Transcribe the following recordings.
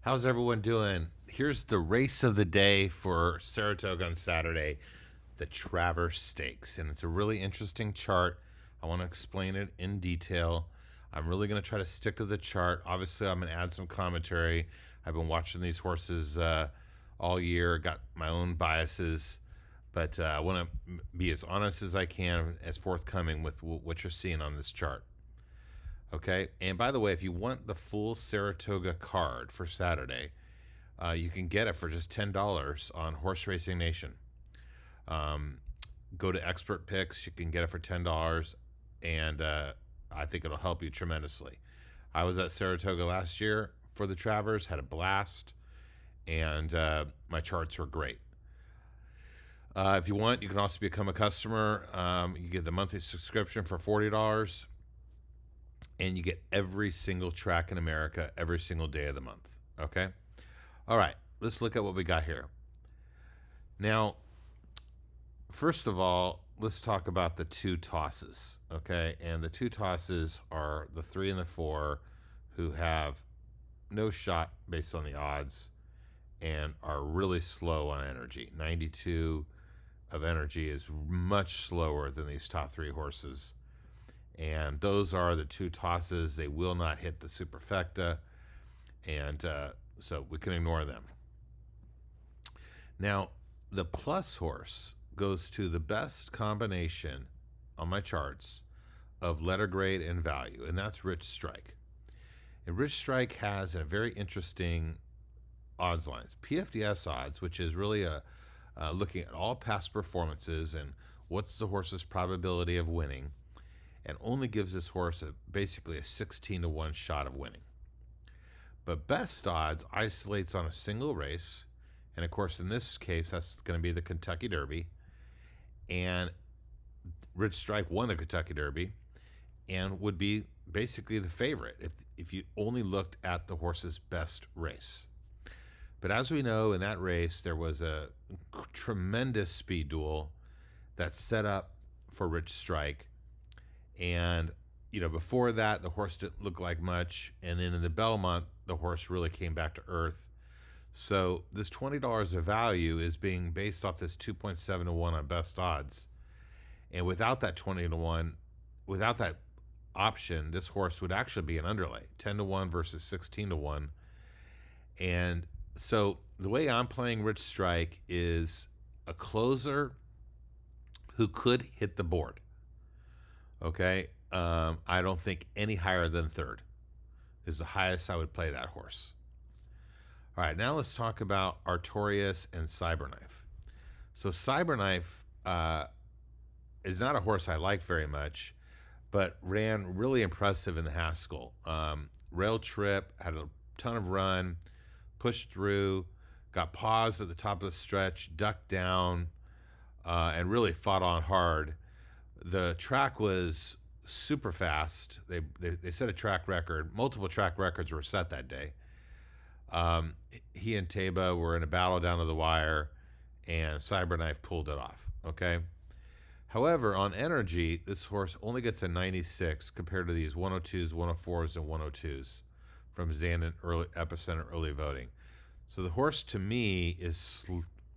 How's everyone doing? Here's the race of the day for Saratoga on Saturday, the Travers Stakes. And it's a really interesting chart. I want to explain it in detail. I'm really going to try to stick to the chart. Obviously, I'm going to add some commentary. I've been watching these horses all year, got my own biases, but I want to be as honest as I can, as forthcoming with what you're seeing on this chart. Okay. And by the way, if you want the full Saratoga card for Saturday, you can get it for just $10 on Horse Racing Nation. Go to Expert Picks. You can get it for $10, and I think it'll help you tremendously. I was at Saratoga last year for the Travers, had a blast, and my charts were great. If you want, you can also become a customer. You get the monthly subscription for $40, and you get every single track in America every single day of the month. Okay? All right, let's look at what we got here. Now, first of all, let's talk about the two tosses. Okay? And the two tosses are the 3 and the 4, who have no shot based on the odds and are really slow on energy. 92 of energy is much slower than these top 3 horses. And those are the two tosses. They will not hit the superfecta, and so we can ignore them. Now, the plus horse goes to the best combination on my charts of letter grade and value, and that's Rich Strike. And Rich Strike has a very interesting odds lines. PFDS odds, which is really looking at all past performances and what's the horse's probability of winning, and only gives this horse basically a 16-1 shot of winning. But best odds isolates on a single race, and of course in this case that's going to be the Kentucky Derby, and Rich Strike won the Kentucky Derby and would be basically the favorite if you only looked at the horse's best race. But as we know, in that race there was a tremendous speed duel that's set up for Rich Strike. And, before that, the horse didn't look like much. And then in the Belmont, the horse really came back to earth. So this $20 of value is being based off this 2.7-1 on best odds. And without that 20-1, without that option, this horse would actually be an underlay, 10-1 versus 16-1. And so the way I'm playing Rich Strike is a closer who could hit the board. Okay, I don't think any higher than third is the highest I would play that horse. All right, now let's talk about Artorias and Cyberknife. So Cyberknife is not a horse I like very much, but ran really impressive in the Haskell. Rail trip, had a ton of run, pushed through, got paused at the top of the stretch, ducked down, and really fought on hard. The track was super fast. They set a track record. Multiple track records were set that day. He and Taba were in a battle down to the wire, and Cyberknife pulled it off. Okay. However, on energy, this horse only gets a 96 compared to these 102s, 104s, and 102s from Zandon Epicenter early voting. So the horse, to me, is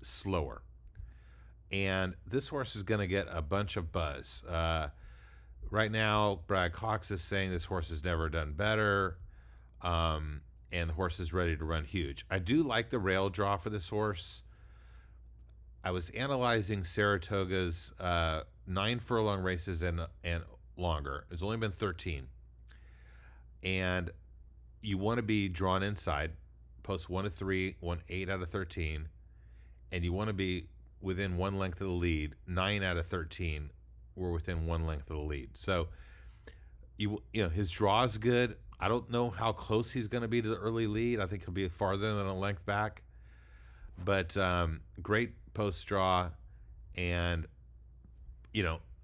slower. And this horse is going to get a bunch of buzz. Right now, Brad Cox is saying this horse has never done better, and the horse is ready to run huge. I do like the rail draw for this horse. I was analyzing Saratoga's 9 furlong races and longer. It's only been 13. And you want to be drawn inside, post 1 to 3, won 8 out of 13, and you want to be within 1 length of the lead. 9 out of 13 were within 1 length of the lead. So, his draw is good. I don't know how close he's going to be to the early lead. I think he'll be farther than a length back. But great post draw, and,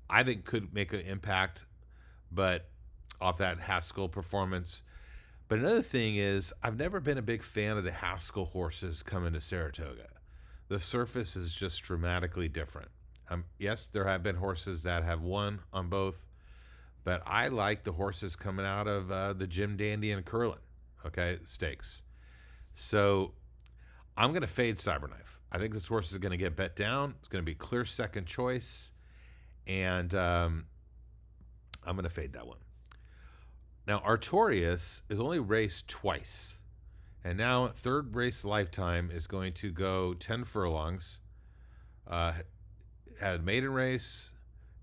I think could make an impact, but off that Haskell performance. But another thing is, I've never been a big fan of the Haskell horses coming to Saratoga. The surface is just dramatically different. Yes, there have been horses that have won on both, but I like the horses coming out of the Jim Dandy and Curlin, stakes. So I'm going to fade Cyberknife. I think this horse is going to get bet down. It's going to be clear second choice. And I'm going to fade that one. Now, Artorias is only raced twice. And now, third race lifetime is going to go 10 furlongs. Had maiden race,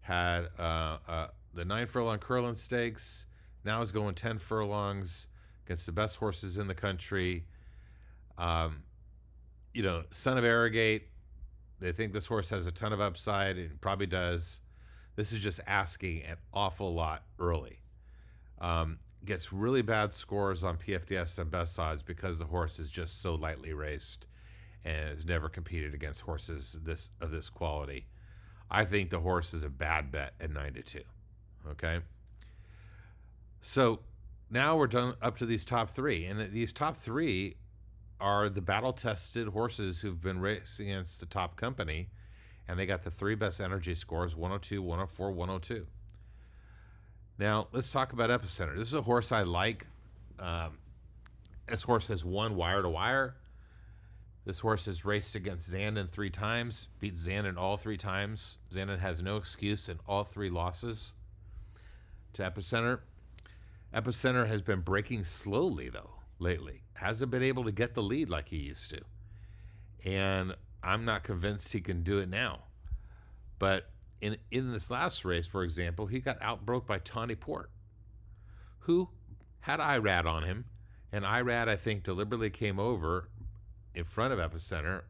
had the 9 furlong Curlin Stakes. Now is going 10 furlongs against the best horses in the country. Son of Arrogate, they think this horse has a ton of upside, and probably does. This is just asking an awful lot early. Gets really bad scores on PFDS and best odds because the horse is just so lightly raced and has never competed against horses of this quality. I think the horse is a bad bet at 9-2. Okay. So now we're done up to these top three, and these top three are the battle-tested horses who've been racing against the top company, and they got the three best energy scores: 102, 104, 102. Now let's talk about Epicenter. This is a horse I like. This horse has won wire to wire. This horse has raced against Zandon 3 times, beat Zandon all 3 times. Zandon has no excuse in all 3 losses to Epicenter. Epicenter has been breaking slowly, though, lately. Hasn't been able to get the lead like he used to. And I'm not convinced he can do it now. But in this last race, for example, he got outbroke by Tawny Port, who had IRAD on him. And IRAD, I think, deliberately came over in front of Epicenter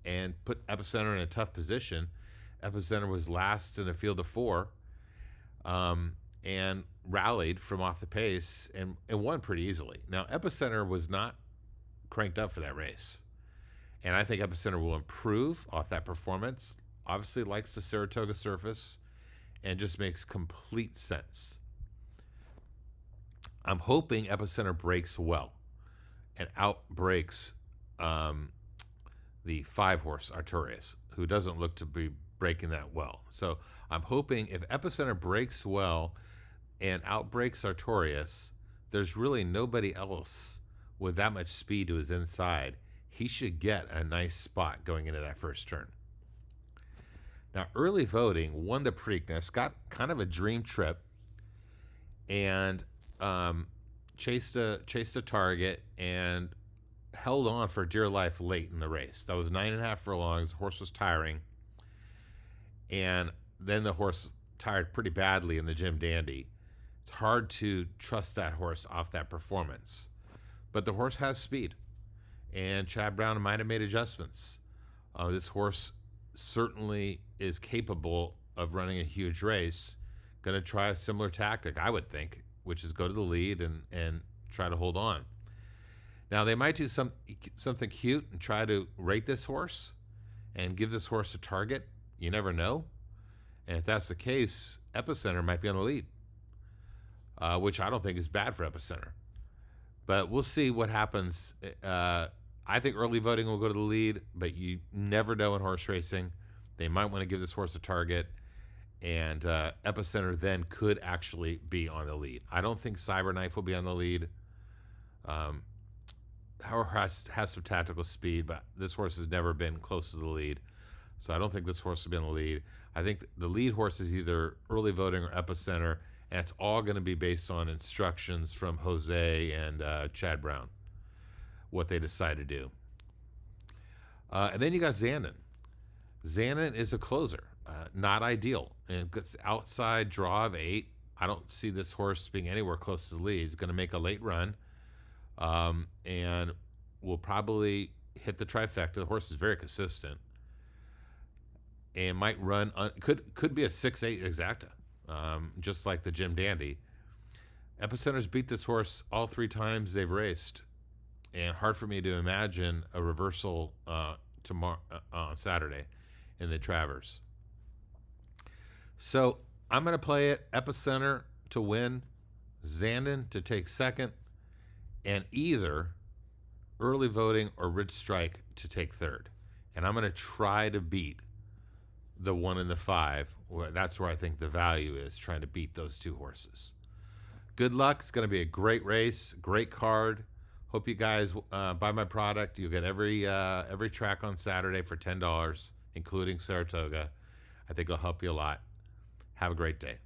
and put Epicenter in a tough position. Epicenter was last in a field of 4 and rallied from off the pace and won pretty easily. Now, Epicenter was not cranked up for that race. And I think Epicenter will improve off that performance. Obviously likes the Saratoga surface and just makes complete sense. I'm hoping Epicenter breaks well and outbreaks the 5-horse Artorias, who doesn't look to be breaking that well. So I'm hoping if Epicenter breaks well and outbreaks Artorias, there's really nobody else with that much speed to his inside. He should get a nice spot going into that first turn. Now, early voting won the Preakness, got kind of a dream trip, and chased a target and held on for dear life late in the race. That was 9.5 furlongs. The horse was tiring, and then the horse tired pretty badly in the Jim Dandy. It's hard to trust that horse off that performance, but the horse has speed, and Chad Brown might have made adjustments. This horse certainly is capable of running a huge race. Going to try a similar tactic, I would think, which is go to the lead and try to hold on. Now, they might do something cute and try to rate this horse and give this horse a target. You never know. And if that's the case, Epicenter might be on the lead, which I don't think is bad for Epicenter. But we'll see what happens. I think early voting will go to the lead, but you never know in horse racing. They might want to give this horse a target, and Epicenter then could actually be on the lead. I don't think Cyberknife will be on the lead. Horse has some tactical speed, but this horse has never been close to the lead, so I don't think this horse will be on the lead. I think the lead horse is either early voting or Epicenter, and it's all going to be based on instructions from Jose and Chad Brown, what they decide to do. And then you got Zandon. Zandon is a closer, not ideal, and gets outside draw of 8. I don't see this horse being anywhere close to the lead. He's going to make a late run, and will probably hit the trifecta. The horse is very consistent, and might run. Could be a 6-8 exacta, just like the Jim Dandy. Epicenter's beat this horse all 3 times they've raced, and hard for me to imagine a reversal tomorrow on Saturday in the Travers. So I'm going to play it Epicenter to win, Zandon to take second, and either early voting or Rich Strike to take third. And I'm going to try to beat the 1 and the 5. That's where I think the value is, trying to beat those 2 horses. Good luck. It's going to be a great race, great card. Hope you guys buy my product. You'll get every track on Saturday for $10, including Saratoga. I think it'll help you a lot. Have a great day.